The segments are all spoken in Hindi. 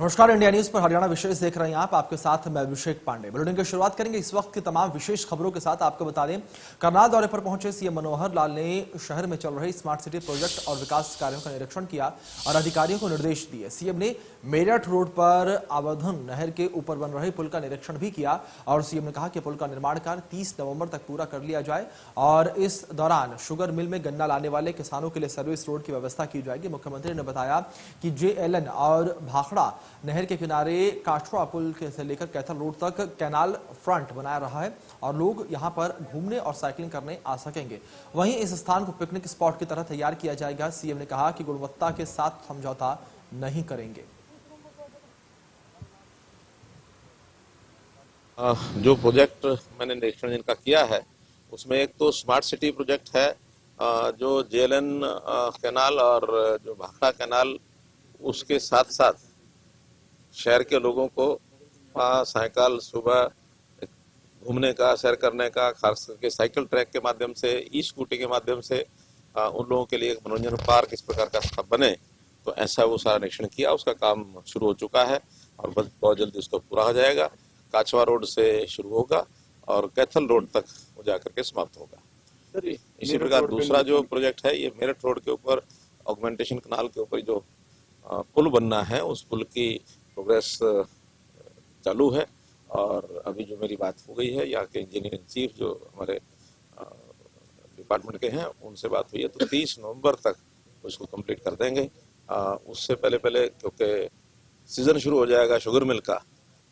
नमस्कार, इंडिया न्यूज पर हरियाणा विशेष देख रहे हैं आप। आपके साथ मैं अभिषेक पांडे। बुलेटिन की शुरुआत करेंगे इस वक्त की तमाम विशेष खबरों के साथ। आपको बता दें, करनाल दौरे पर पहुंचे सीएम मनोहर लाल ने शहर में चल रहे स्मार्ट सिटी प्रोजेक्ट और विकास कार्यों का निरीक्षण किया और अधिकारियों को निर्देश दिए। सीएम ने मेरठ रोड पर आवर्धन नहर के ऊपर बन रहे पुल का निरीक्षण भी किया और सीएम ने कहा कि पुल का निर्माण कार्य 30 नवंबर तक पूरा कर लिया जाए और इस दौरान शुगर मिल में गन्ना लाने वाले किसानों के लिए सर्विस रोड की व्यवस्था की जाएगी। मुख्यमंत्री ने बताया कि जेएलएन और भाखड़ा नहर के किनारे काठड़ा पुल से लेकर कैथल रोड तक कैनाल फ्रंट बनाया रहा है और लोग यहां पर घूमने और साइकिलिंग करने आ सकेंगे। वहीं इस स्थान को पिकनिक स्पॉट की तरह तैयार किया जाएगा। सीएम ने कहा कि गुणवत्ता के साथ समझौता नहीं करेंगे। जो प्रोजेक्ट मैंने निरीक्षण जिनका किया है उसमें एक तो स्मार्ट सिटी प्रोजेक्ट है, जो जेएलएन कैनाल और जो भाखड़ा कैनाल, उसके साथ साथ शहर के लोगों को सायकल सुबह घूमने का, सैर करने का, खास करके साइकिल ट्रैक के माध्यम से, ई स्कूटी के माध्यम से उन लोगों के लिए एक मनोरंजन पार्क इस प्रकार का बने, तो ऐसा वो सारा निरीक्षण किया। उसका काम शुरू हो चुका है और बहुत जल्दी उसको पूरा हो जाएगा। काचवा रोड से शुरू होगा और कैथल रोड तक वो जाकर के समाप्त होगा। इसी प्रकार दूसरा जो प्रोजेक्ट है, ये मेरठ रोड के ऊपर ऑगमेंटेशन कनाल के ऊपर जो पुल बनना है, उस पुल की प्रोग्रेस चालू है और अभी जो मेरी बात हो गई है यहाँ के इंजीनियरिंग चीफ जो हमारे डिपार्टमेंट के हैं, उनसे बात हुई है, तो 30 नवंबर तक उसको कंप्लीट कर देंगे। उससे पहले क्योंकि सीजन शुरू हो जाएगा शुगर मिल का,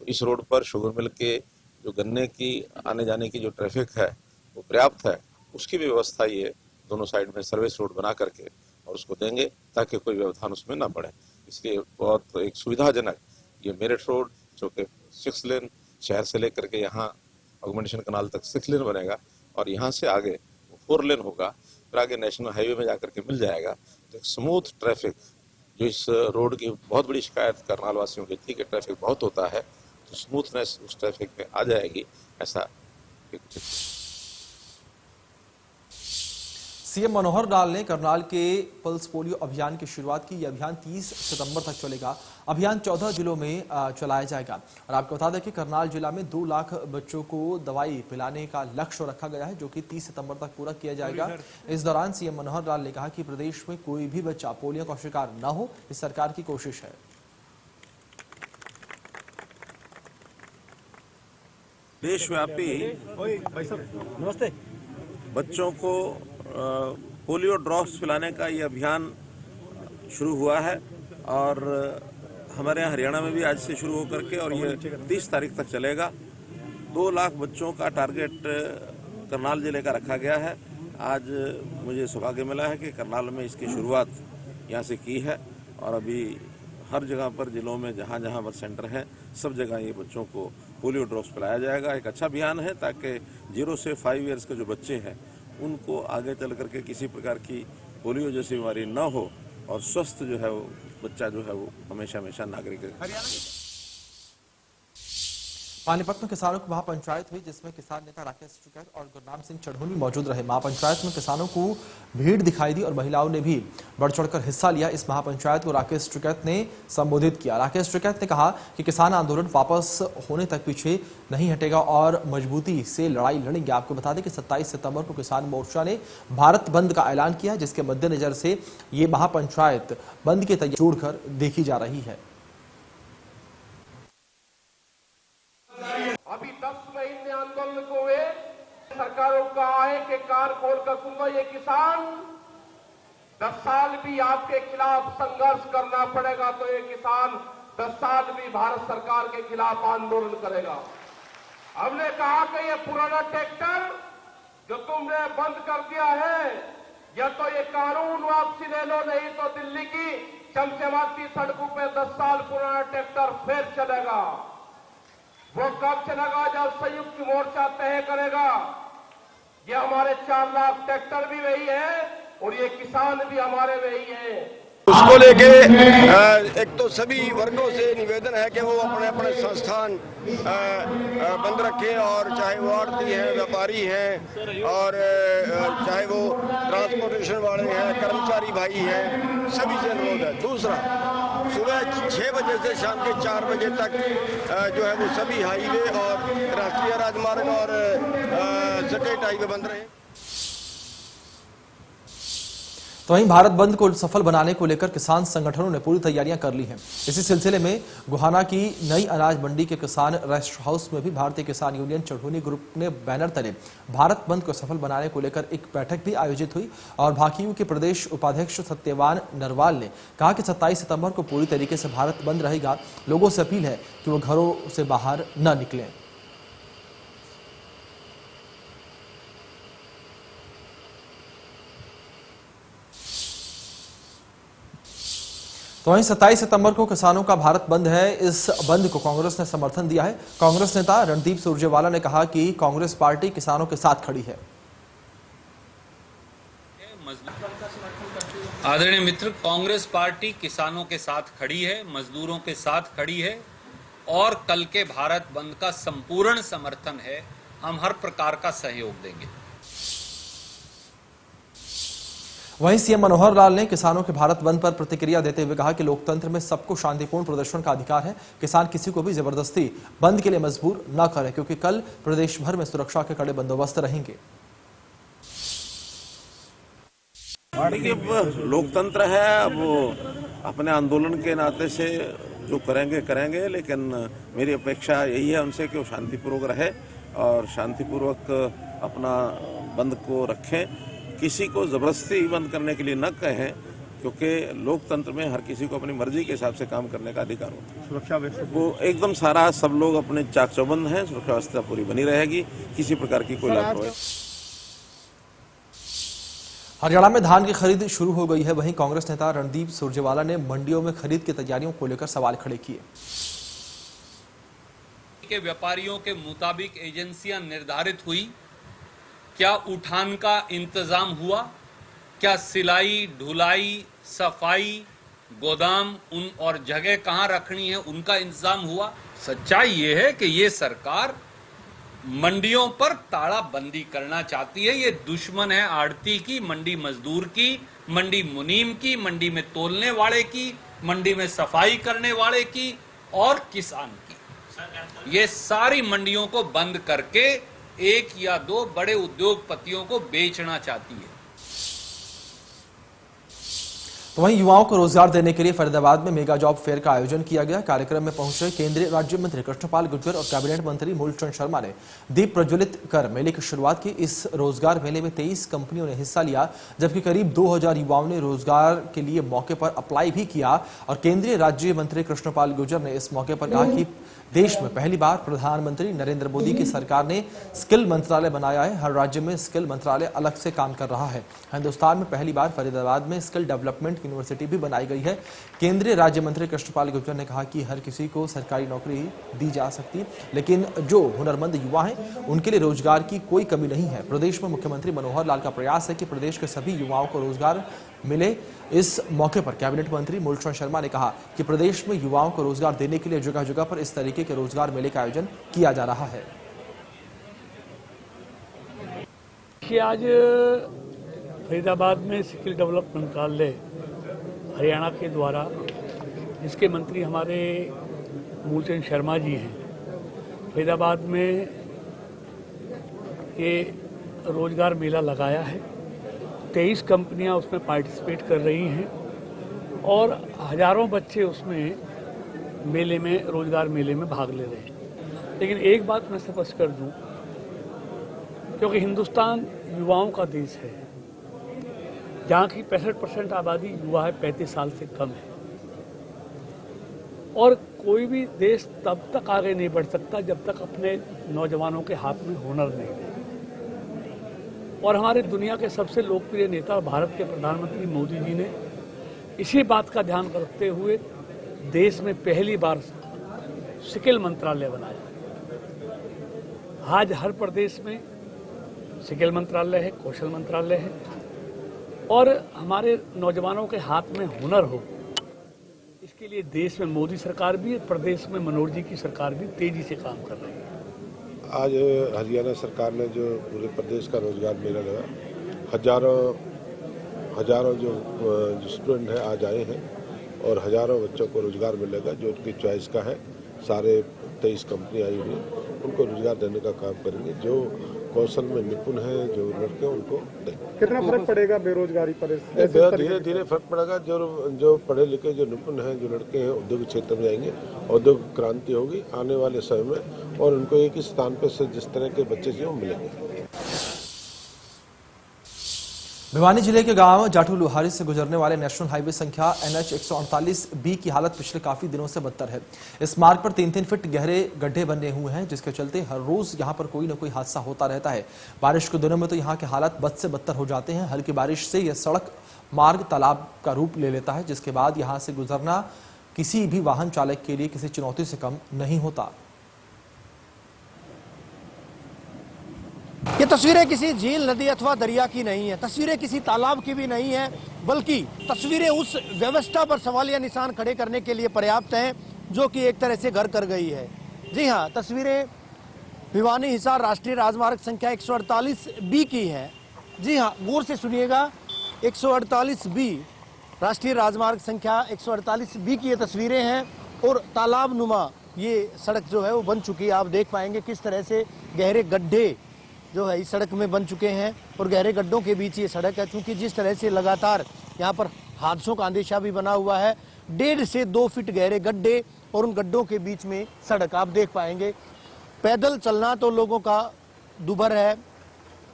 तो इस रोड पर शुगर मिल के जो गन्ने की आने जाने की जो ट्रैफिक है वो पर्याप्त है, उसकी भी व्यवस्था ये दोनों साइड में सर्विस रोड बना करके और उसको देंगे ताकि कोई व्यवधान उसमें ना पड़े। इसलिए बहुत एक सुविधाजनक ये मेरठ रोड जो कि 6 लेन शहर से लेकर के यहाँ ऑगमेंटेशन कनाल तक 6 लेन बनेगा और यहाँ से आगे वो 4 लेन होगा, फिर आगे नेशनल हाईवे में जाकर के मिल जाएगा। तो एक स्मूथ ट्रैफिक, जो इस रोड की बहुत बड़ी शिकायत करनाल वासियों की थी कि ट्रैफिक बहुत होता है, तो स्मूथनेस उस ट्रैफिक में आ जाएगी। ऐसा सीएम मनोहर लाल ने करनाल के पल्स पोलियो अभियान की शुरुआत की। यह अभियान 30 सितंबर तक चलेगा। अभियान 14 जिलों में चलाया जाएगा और आपको बता दें कि करनाल जिला में 2 लाख बच्चों को दवाई पिलाने का लक्ष्य रखा गया है, जो कि 30 सितंबर तक पूरा किया जाएगा। इस दौरान सीएम मनोहर लाल ने कहा कि प्रदेश में कोई भी बच्चा पोलियो का शिकार न हो, इस सरकार की कोशिश है। देशव्यापी बच्चों को पोलियो ड्रॉप्स पिलाने का ये अभियान शुरू हुआ है और हमारे यहाँ हरियाणा में भी आज से शुरू होकर के और ये 30 तारीख तक चलेगा। 2 लाख बच्चों का टारगेट करनाल जिले का रखा गया है। आज मुझे सौभाग्य मिला है कि करनाल में इसकी शुरुआत यहाँ से की है और अभी हर जगह पर जिलों में जहाँ जहाँ बर्थ सेंटर हैं, सब जगह ये बच्चों को पोलियो ड्रॉप्स पिलाया जाएगा। एक अच्छा अभियान है ताकि 0 से 5 ईयर्स के जो बच्चे हैं उनको आगे चल करके किसी प्रकार की पोलियो जैसी बीमारी न हो और स्वस्थ जो है वो बच्चा जो है वो हमेशा नागरिक है। पानीपत में किसानों की महापंचायत हुई, जिसमें किसान नेता राकेश टिकैत और गुरनाम सिंह चढ़ोनी मौजूद रहे। महापंचायत में किसानों को भीड़ दिखाई दी और महिलाओं ने भी बढ़ चढ़कर हिस्सा लिया। इस महापंचायत को राकेश टिकैत ने संबोधित किया। राकेश टिकैत ने कहा कि किसान आंदोलन वापस होने तक पीछे नहीं हटेगा और मजबूती से लड़ाई लड़ेंगे। आपको बता दें कि 27 सितंबर को किसान मोर्चा ने भारत बंद का ऐलान किया, जिसके मद्देनजर से ये महापंचायत बंद की तैयारी जोड़कर देखी जा रही है। अभी 10 महीने आंदोलन को हुए, सरकारों का आए के कार खोल कर दूंगा। ये किसान 10 साल भी आपके खिलाफ संघर्ष करना पड़ेगा, तो ये किसान 10 साल भी भारत सरकार के खिलाफ आंदोलन करेगा। हमने कहा कि ये पुराना ट्रैक्टर जो तुमने बंद कर दिया है, या तो ये कानून वापसी ले लो, नहीं तो दिल्ली की चमचमाती सड़कों पे 10 साल पुराना ट्रैक्टर फिर चलेगा। वो कब चलेगा? जब संयुक्त मोर्चा तय करेगा। ये हमारे 4 लाख ट्रैक्टर भी वही है और ये किसान भी हमारे वही है। उसको लेके एक तो सभी वर्गों से निवेदन है कि वो अपने अपने संस्थान बंद रखें, और चाहे वो आड़ती हैं, व्यापारी हैं, और चाहे वो ट्रांसपोर्टेशन वाले हैं, कर्मचारी भाई हैं, सभी से अनुरोध है। दूसरा, सुबह 6 बजे से शाम के 4 बजे तक जो है वो सभी हाईवे और राष्ट्रीय राजमार्ग और स्टेट हाईवे बंद रहे। तो वहीं भारत बंद को सफल बनाने को लेकर किसान संगठनों ने पूरी तैयारियां कर ली हैं। इसी सिलसिले में गोहाना की नई अनाज मंडी के किसान रेस्ट हाउस में भी भारतीय किसान यूनियन चढ़ूनी ग्रुप ने बैनर तले भारत बंद को सफल बनाने को लेकर एक बैठक भी आयोजित हुई और भाकियू के प्रदेश उपाध्यक्ष सत्यवान नरवाल ने कहा कि 27 सितंबर को पूरी तरीके से भारत बंद रहेगा। लोगों से अपील है कि वो घरों से बाहर न निकलें। तो वहीं 27 सितंबर को किसानों का भारत बंद है। इस बंद को कांग्रेस ने समर्थन दिया है। कांग्रेस नेता रणदीप सुरजेवाला ने कहा कि कांग्रेस पार्टी किसानों के साथ खड़ी है। आदरणीय मित्र, कांग्रेस पार्टी किसानों के साथ खड़ी है, मजदूरों के साथ खड़ी है और कल के भारत बंद का संपूर्ण समर्थन है। हम हर प्रकार का सहयोग देंगे। वहीं सीएम मनोहर लाल ने किसानों के भारत बंद पर प्रतिक्रिया देते हुए कहा कि लोकतंत्र में सबको शांतिपूर्ण प्रदर्शन का अधिकार है। किसान किसी को भी जबरदस्ती बंद के लिए मजबूर न करें, क्योंकि कल प्रदेश भर में सुरक्षा के कड़े बंदोबस्त रहेंगे। देखिए, लोकतंत्र है, वो अपने आंदोलन के नाते से जो करेंगे, लेकिन मेरी अपेक्षा यही है उनसे कि वो शांतिपूर्वक रहे और शांतिपूर्वक अपना बंद को रखें। किसी को जबरदस्ती बंद करने के लिए न कहें, क्योंकि लोकतंत्र में हर किसी को अपनी मर्जी के हिसाब से काम करने का अधिकार होता है। सुरक्षा व्यवस्था वो एकदम सारा सब लोग अपने चाक चौबंद हैं, सुरक्षा व्यवस्था पूरी बनी रहेगी, किसी प्रकार की कोई लापरवाही। हरियाणा में धान की खरीद शुरू हो गई है। वहीं कांग्रेस नेता रणदीप सुरजेवाला ने मंडियों में खरीद की तैयारियों को लेकर सवाल खड़े किए। के व्यापारियों के मुताबिक एजेंसियां निर्धारित हुई, क्या उठान का इंतजाम हुआ, क्या सिलाई, ढुलाई, सफाई, गोदाम उन और जगह कहां रखनी है उनका इंतजाम हुआ। सच्चाई ये है कि ये सरकार मंडियों पर तालाबंदी करना चाहती है। ये दुश्मन है आड़ती की, मंडी मजदूर की, मंडी मुनीम की, मंडी में तोलने वाले की, मंडी में सफाई करने वाले की और किसान की। ये सारी मंडियों को बंद करके एक या दो बड़े उद्योगपतियों को बेचना चाहती है। तो वहीं युवाओं को रोजगार देने के लिए फरीदाबाद में मेगा जॉब फेयर का आयोजन किया गया। कार्यक्रम में पहुंचे केंद्रीय राज्य मंत्री कृष्णपाल गुर्जर और कैबिनेट मंत्री मूलचंद शर्मा ने दीप प्रज्वलित कर मेले की शुरुआत की। इस रोजगार मेले में 23 कंपनियों ने हिस्सा लिया, जबकि करीब 2000 युवाओं ने रोजगार के लिए मौके पर अप्लाई भी किया। और केंद्रीय राज्य मंत्री कृष्णपाल गुर्जर ने इस मौके पर कहा कि देश में पहली बार प्रधानमंत्री नरेंद्र मोदी की सरकार ने स्किल मंत्रालय बनाया है। हर राज्य में स्किल मंत्रालय अलग से काम कर रहा है। हिंदुस्तान में पहली बार फरीदाबाद में स्किल डेवलपमेंट यूनिवर्सिटी भी बनाई गई है। केंद्रीय राज्य मंत्री कृष्णपाल गुर्जर ने कहा कि हर किसी को सरकारी नौकरी दी जा सकती, लेकिन जो हुनरमंद युवा हैं उनके लिए रोजगार की कोई कमी नहीं है। प्रदेश में मुख्यमंत्री मनोहर लाल का प्रयास है कि प्रदेश के सभी युवाओं को रोजगार मिले। इस मौके पर कैबिनेट मंत्री मूलचंद शर्मा ने कहा कि प्रदेश में युवाओं को रोजगार देने के लिए जगह जगह पर इस तरीके के रोजगार मेले का आयोजन किया जा रहा है। आज फरीदाबाद में स्किल डेवलपमेंट मंत्रालय हरियाणा के द्वारा, जिसके मंत्री हमारे मूलचंद शर्मा जी हैं, फरीदाबाद में ये रोजगार मेला लगाया है। 23 कंपनियां उसमें पार्टिसिपेट कर रही हैं और हजारों बच्चे उसमें मेले में, रोजगार मेले में भाग ले रहे हैं। लेकिन एक बात मैं स्पष्ट कर दूं, क्योंकि हिंदुस्तान युवाओं का देश है, जहाँ की 65% आबादी युवा है, 35 साल से कम है। और कोई भी देश तब तक आगे नहीं बढ़ सकता जब तक अपने नौजवानों के हाथ में हुनर नहीं है। और हमारे दुनिया के सबसे लोकप्रिय नेता भारत के प्रधानमंत्री मोदी जी ने इसी बात का ध्यान रखते हुए देश में पहली बार स्किल मंत्रालय बनाया। आज हर प्रदेश में स्किल मंत्रालय है, कौशल मंत्रालय है और हमारे नौजवानों के हाथ में हुनर हो, इसके लिए देश में मोदी सरकार भी, प्रदेश में मनोहर जी की सरकार भी तेजी से काम कर रही है। आज हरियाणा सरकार ने जो पूरे प्रदेश का रोजगार मेला लगा, हजारों जो स्टूडेंट हैं आज आए हैं और हजारों बच्चों को रोजगार मिलेगा जो उनकी चॉइस का है। सारे 23 कंपनी आई हुई उनको रोजगार देने का काम करेंगे। जो कौशल में निपुण है, जो लड़के उनको देंगे। कितना फर्क पड़ेगा बेरोजगारी पर? धीरे धीरे फर्क पड़ेगा। जो पढ़े लिखे, जो निपुण हैं, जो लड़के हैं, उद्योग क्षेत्र में जाएंगे, औद्योगिक क्रांति होगी आने वाले समय में और उनको एक ही स्थान पर से जिस तरह के बच्चे चाहिए वो मिलेंगे। भिवानी जिले के गांव जाटू लुहारी से गुजरने वाले नेशनल हाईवे संख्या NH 148B की हालत पिछले काफी दिनों से बदतर है। इस मार्ग पर 3-3 फीट गहरे गड्ढे बने हुए हैं, जिसके चलते हर रोज यहां पर कोई न कोई हादसा होता रहता है। बारिश के दिनों में तो यहां के हालात बद से बदतर हो जाते हैं। हल्की बारिश से यह सड़क मार्ग तालाब का रूप ले लेता है, जिसके बाद यहां से गुजरना किसी भी वाहन चालक के लिए किसी चुनौती से कम नहीं होता। ये तस्वीरें किसी झील, नदी अथवा दरिया की नहीं है, तस्वीरें किसी तालाब की भी नहीं है, बल्कि तस्वीरें उस व्यवस्था पर सवालिया निशान खड़े करने के लिए पर्याप्त हैं जो कि एक तरह से घर कर गई है। जी हाँ, तस्वीरें भिवानी हिसार राष्ट्रीय राजमार्ग संख्या 148B की है। जी हाँ, गौर से सुनिएगा, 148B राष्ट्रीय राजमार्ग संख्या 148B की ये तस्वीरें हैं और तालाब नुमा ये सड़क जो है वो बन चुकी है। आप देख पाएंगे किस तरह से गहरे गड्ढे जो है इस सड़क में बन चुके हैं और गहरे गड्ढों के बीच ये सड़क है। क्योंकि जिस तरह से लगातार यहाँ पर हादसों का अंदेशा भी बना हुआ है, 1.5 से 2 फीट गहरे गड्ढे और उन गड्ढों के बीच में सड़क आप देख पाएंगे। पैदल चलना तो लोगों का दुभर है,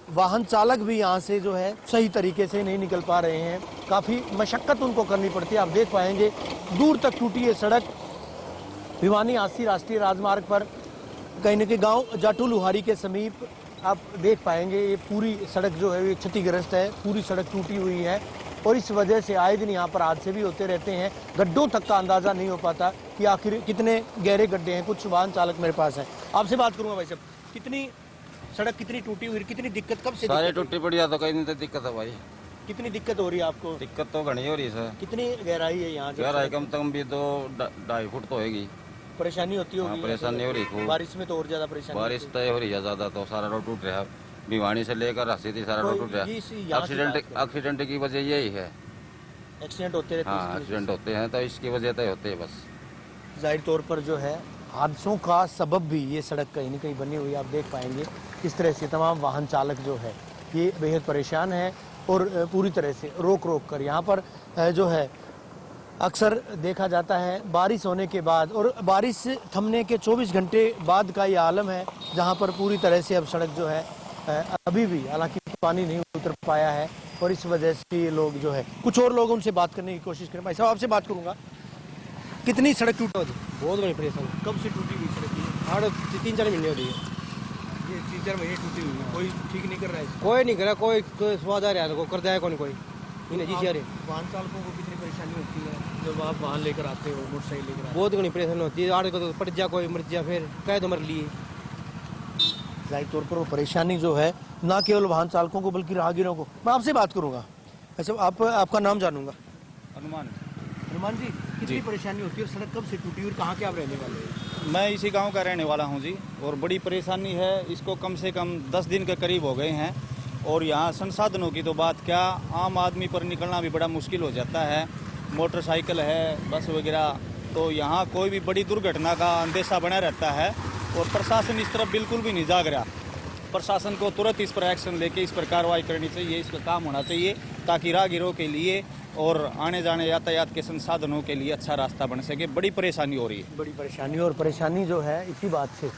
वाहन चालक भी यहाँ से जो है सही तरीके से नहीं निकल पा रहे हैं, काफ़ी मशक्क़त उनको करनी पड़ती है। आप देख पाएंगे दूर तक टूटी ये सड़क भिवानी हांसी राष्ट्रीय राजमार्ग पर कहीं न कहीं गाँव जाटू लुहारी के समीप आप देख पाएंगे ये पूरी सड़क जो है ये क्षतिग्रस्त है, पूरी सड़क टूटी हुई है और इस वजह से आए दिन यहाँ पर हादसे भी होते रहते हैं। गड्ढों तक का अंदाज़ा नहीं हो पाता कि आखिर कितने गहरे गड्ढे हैं। कुछ वाहन चालक मेरे पास है, आपसे बात करूँगा भाई साहब, कितनी सड़क कितनी टूटी हुई, कितनी दिक्कत, कब से? सारे टूटी पड़ी तो कहीं नहीं तो दिक्कत है भाई। कितनी दिक्कत हो रही है आपको? दिक्कत तो घनी हो रही है सर। कितनी गहराई है यहाँ? गहराई कम से कम भी 2-2.5 फुट तो होगी। परेशानी होती होगी? परेशानी हो रही है, बारिश में तो और ज्यादा परेशानी। बारिश तय हो रही है ज्यादा, तो सारा रोड टूट रहा है। भिवानी से लेकर हसीती सारा रोड टूट रहा है। एक्सीडेंट की वजह यही है, एक्सीडेंट होते रहते हैं। हाँ, एक्सीडेंट होते हैं तो इसकी वजह तय होते हैं बस। जाहिर तौर पर जो है हादसों का सबब भी ये सड़क कहीं न कहीं बनी हुई। आप देख पाएंगे किस तरह से तमाम वाहन चालक जो है ये बेहद परेशान है और पूरी तरह से रोक कर यहाँ पर जो है अक्सर देखा जाता है बारिश होने के बाद और बारिश थमने के 24 घंटे बाद का ये आलम है, जहाँ पर पूरी तरह से अब सड़क जो है अभी भी हालांकि पानी नहीं उतर पाया है और इस वजह से ये लोग जो है, कुछ और लोग उनसे बात करने की कोशिश करें। भाई साहब आपसे बात करूँगा, कितनी सड़क टूटी? बहुत बड़ी परेशानी। कब से टूटी हुई सड़क? हाँ, 3-4 महीने हो रही है। ये 3-4 महीने टूटी हुई है, कोई ठीक नहीं कर रहा है? कोई नहीं कर रहा, कोई स्वाद आ रहा है, कर दिया कोई इन्हें जी जा रहे। वाहन चालकों को कितनी परेशानी होती है जब आप वाहन लेकर आते हो, मोटरसाइकिल लेकर आते हो? बहुत घनी परेशानी होती है। आड़े को तो पट जा, कोई मर जा, फिर कह तो मर लिए। जाहिर तौर पर वो परेशानी जो है ना केवल वाहन चालकों को बल्कि राहगीरों को। मैं आपसे बात करूंगा। अच्छा, आपका नाम जानूंगा? हनुमान जी, कितनी परेशानी होती है और सड़क कब से टूटी और कहाँ के आप रहने वाले हैं? मैं इसी गांव का रहने वाला हूं जी, और बड़ी परेशानी है। इसको कम से कम 10 दिन के करीब हो गए हैं और यहाँ संसाधनों की तो बात क्या, आम आदमी पर निकलना भी बड़ा मुश्किल हो जाता है। मोटरसाइकिल है, बस वगैरह, तो यहाँ कोई भी बड़ी दुर्घटना का अंदेशा बना रहता है और प्रशासन इस तरफ बिल्कुल भी नहीं जाग रहा। प्रशासन को तुरंत इस पर एक्शन लेके इस पर कार्रवाई करनी चाहिए, इस पर काम होना चाहिए ताकि राहगीरों के लिए और आने जाने यातायात के संसाधनों के लिए अच्छा रास्ता बन सके। बड़ी परेशानी हो रही है, बड़ी परेशानी, और परेशानी जो है इसी बात से।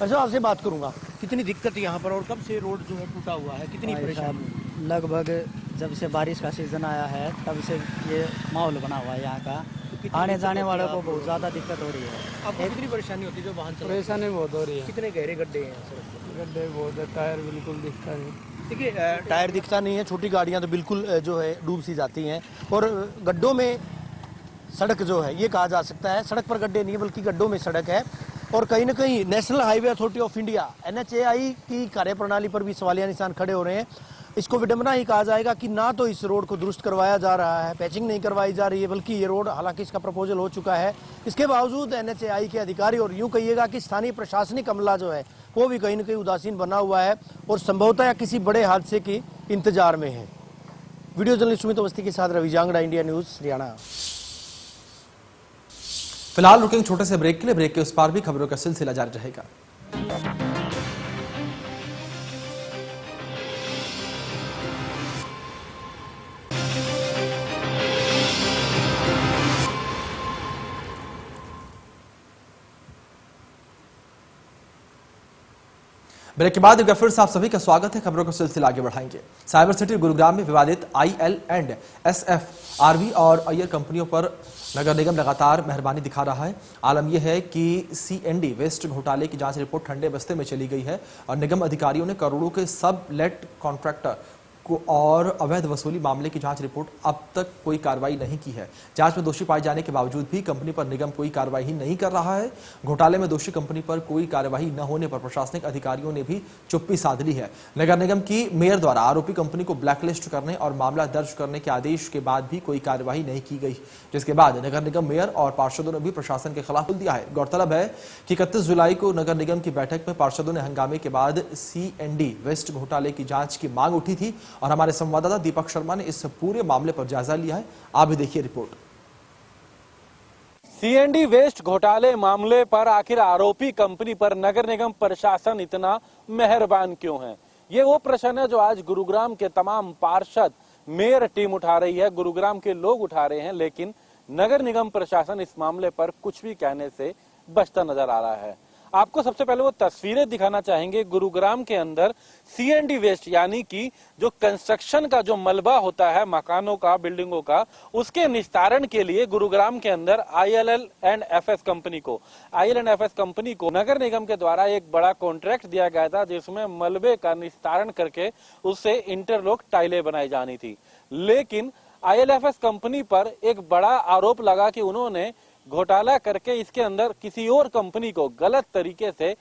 अच्छा, आपसे बात करूंगा, कितनी दिक्कत यहाँ पर और कब से रोड जो है टूटा हुआ है, कितनी परेशानी? लगभग जब से बारिश का सीजन आया है तब से ये माहौल बना हुआ है यहाँ का। आने जाने वालों को बहुत ज़्यादा दिक्कत हो रही है। आपको कितनी परेशानी होती है जो वाहन चलाते? परेशानी बहुत हो रही है। कितने गहरे गड्ढे हैं सड़क पर? गड्ढे बहुत है, टायर बिल्कुल दिखता नहीं। देखिए, टायर दिखता नहीं है, छोटी गाड़ियाँ तो बिल्कुल जो है डूब सी जाती हैं और गड्ढों में सड़क जो है ये कहा जा सकता है, सड़क पर गड्ढे नहीं है बल्कि गड्ढों में सड़क है। और कहीं ना कहीं national highway authority of India NHAI की कार्यप्रणाली पर भी सवालिया निशान खड़े हो रहे हैं। इसको विडंबना ही कहा जाएगा कि ना तो इस रोड को दुरुस्त करवाया जा रहा है, पैचिंग नहीं करवाई जा रही है, बल्कि ये रोड, हालांकि इसका प्रपोजल हो चुका है, इसके बावजूद NHAI के अधिकारी और यूं कहिएगा कि स्थानीय प्रशासनिक अमला जो है वो भी कहीं न कहीं उदासीन बना हुआ है और संभवतः या किसी बड़े हादसे के इंतजार में है। वीडियो जर्नलिस्ट सुमित अवस्थी के साथ रवि जांगड़ा, इंडिया न्यूज, हरियाणा। फिलहाल रुकेंगे छोटे से ब्रेक के लिए। ब्रेक के उस पार भी खबरों का सिलसिला जारी रहेगा। ब्रेक के बाद एक बार फिर से आप सभी का स्वागत है। खबरों का सिलसिला आगे बढ़ाएंगे। साइबर सिटी गुरुग्राम में विवादित IL&SF RV और अय्यर कंपनियों पर नगर निगम लगातार मेहरबानी दिखा रहा है। आलम यह है कि CND वेस्ट घोटाले की जांच रिपोर्ट ठंडे बस्ते में चली गई है और निगम अधिकारियों ने करोड़ों के सब लेट कॉन्ट्रैक्टर को और अवैध वसूली मामले की जांच रिपोर्ट अब तक कोई कार्रवाई नहीं की है। जांच में दोषी पाए जाने के बावजूद भी कंपनी पर निगम कोई कार्रवाई ही नहीं कर रहा है। घोटाले में दोषी कंपनी पर कोई कार्रवाई न होने पर प्रशासनिक अधिकारियों ने भी चुप्पी साध ली है। नगर निगम की मेयर द्वारा आरोपी कंपनी को ब्लैकलिस्ट करने और मामला दर्ज करने के आदेश के बाद भी कोई कार्रवाई नहीं की गई, जिसके बाद नगर निगम मेयर और पार्षदों ने भी प्रशासन के खिलाफ बोल दिया है। गौरतलब है कि 31 जुलाई को नगर निगम की बैठक में पार्षदों ने हंगामे के बाद CND वेस्ट घोटाले की जांच की मांग उठी थी और हमारे संवाददाता दीपक शर्मा ने इस पूरे मामले पर जायजा लिया है। आप भी देखिए रिपोर्ट। CND वेस्ट घोटाले मामले पर आखिर आरोपी कंपनी पर नगर निगम प्रशासन इतना मेहरबान क्यों है? ये वो प्रश्न है जो आज गुरुग्राम के तमाम पार्षद, मेयर टीम उठा रही है, गुरुग्राम के लोग उठा रहे हैं, लेकिन नगर निगम प्रशासन इस मामले पर कुछ भी कहने से बचता नजर आ रहा है। आपको सबसे पहले वो तस्वीरें दिखाना चाहेंगे। गुरुग्राम के अंदर CND वेस्ट यानी कि जो कंस्ट्रक्शन का जो मलबा होता है मकानों का, बिल्डिंगों का, उसके निस्तारण के लिए गुरुग्राम के अंदर IL&FS कंपनी को नगर निगम के द्वारा एक बड़ा कॉन्ट्रैक्ट दिया गया था, जिसमें मलबे का निस्तारण करके उससे इंटरलॉक टाइलें बनाई जानी थी। लेकिन IL&FS कंपनी पर एक बड़ा आरोप लगा कि उन्होंने घोटाला करके इसके अंदर किसी और कंपनी को गलत तरीके से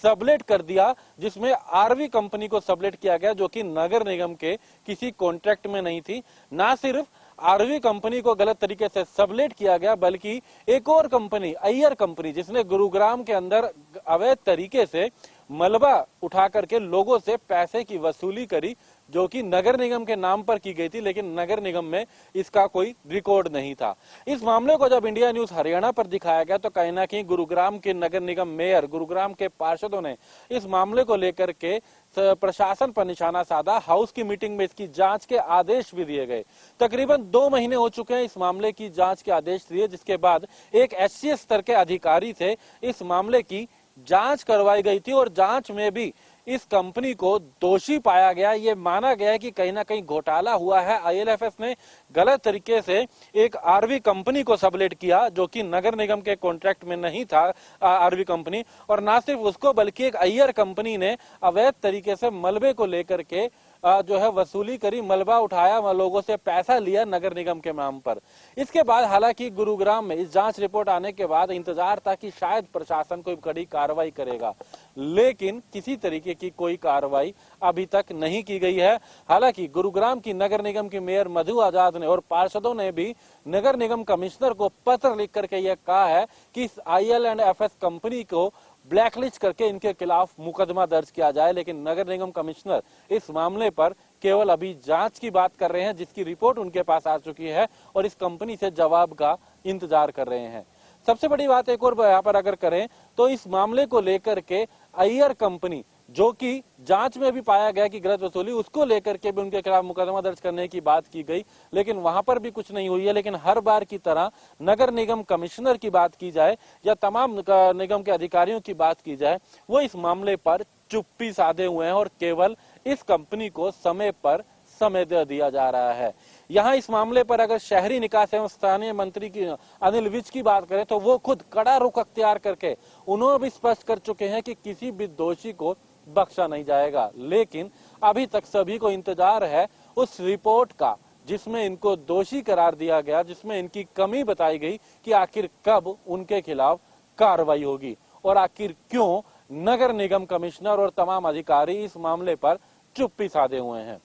सबलेट कर दिया, जिसमें RV कंपनी को सबलेट किया गया जो कि नगर निगम के किसी कॉन्ट्रैक्ट में नहीं थी। ना सिर्फ RV कंपनी को गलत तरीके से सबलेट किया गया, बल्कि एक और कंपनी, अय्यर कंपनी, जिसने गुरुग्राम के अंदर अवैध तरीके से मलबा उठा करके लोगों से पैसे की वसूली करी, जो कि नगर निगम के नाम पर की गई थी, लेकिन नगर निगम में इसका कोई रिकॉर्ड नहीं था। इस मामले को जब इंडिया न्यूज हरियाणा पर दिखाया गया तो कहीं ना कहीं गुरुग्राम के नगर निगम मेयर, गुरुग्राम के पार्षदों ने इस मामले को लेकर के प्रशासन पर निशाना साधा। हाउस की मीटिंग में इसकी जांच के आदेश भी दिए गए। तकरीबन 2 महीने हो चुके हैं इस मामले की जांच के आदेश दिए, जिसके बाद एक SCS स्तर के अधिकारी से इस मामले की जांच करवाई गई थी और जांच में भी इस कंपनी को दोषी पाया गया। ये माना गया है कि कहीं ना कहीं घोटाला हुआ है। IL&FS ने गलत तरीके से एक RV कंपनी को सबलेट किया, जो कि नगर निगम के कॉन्ट्रैक्ट में नहीं था RV कंपनी, और ना सिर्फ उसको बल्कि एक अय्यर कंपनी ने अवैध तरीके से मलबे को लेकर के जो है वसूली करी, मलबा उठाया, लोगों से पैसा लिया नगर निगम के नाम पर। इसके बाद हालांकि गुरुग्राम में इस जांच रिपोर्ट आने के बाद इंतजार था कि शायद प्रशासन कोई कड़ी कार्रवाई करेगा, लेकिन किसी तरीके की कोई कार्रवाई अभी तक नहीं की गई है। हालांकि गुरुग्राम की नगर निगम की मेयर मधु आजाद ने और पार्षदों ने भी नगर निगम कमिश्नर को पत्र लिख करके यह कहा है कि इस IL&FS कंपनी को ब्लैकलिस्ट करके इनके खिलाफ मुकदमा दर्ज किया जाए, लेकिन नगर निगम कमिश्नर इस मामले पर केवल अभी जांच की बात कर रहे हैं, जिसकी रिपोर्ट उनके पास आ चुकी है और इस कंपनी से जवाब का इंतजार कर रहे हैं। सबसे बड़ी बात एक और यहाँ पर अगर करें तो इस मामले को लेकर के अय्यर कंपनी, जो कि जांच में भी पाया गया कि गलत वसूली, उसको लेकर के भी उनके खिलाफ मुकदमा दर्ज करने की बात की गई, लेकिन वहां पर भी कुछ नहीं हुई है। लेकिन हर बार की तरह नगर निगम कमिश्नर की बात की जाए या तमाम निगम के अधिकारियों की बात की जाए, वो इस मामले पर चुप्पी साधे हुए हैं और केवल इस कंपनी को समय पर समय दे दिया जा रहा है। यहाँ इस मामले पर अगर शहरी निकास एवं स्थानीय मंत्री की अनिल विज की बात करें तो वो खुद कड़ा रुख अख्तियार करके उन्होंने भी स्पष्ट कर चुके हैं कि किसी भी दोषी को बख्शा नहीं जाएगा। लेकिन अभी तक सभी को इंतजार है उस रिपोर्ट का जिसमें इनको दोषी करार दिया गया, जिसमें इनकी कमी बताई गई कि आखिर कब उनके खिलाफ कार्रवाई होगी और आखिर क्यों नगर निगम कमिश्नर और तमाम अधिकारी इस मामले पर चुप्पी साधे हुए हैं।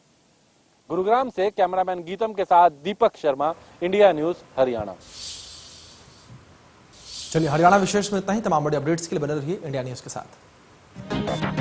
गुरुग्राम से कैमरामैन गीतम के साथ दीपक शर्मा, इंडिया न्यूज हरियाणा। चलिए हरियाणा विशेष में इतना ही। तमाम बड़े अपडेट्स के लिए बने रहिए इंडिया न्यूज के साथ।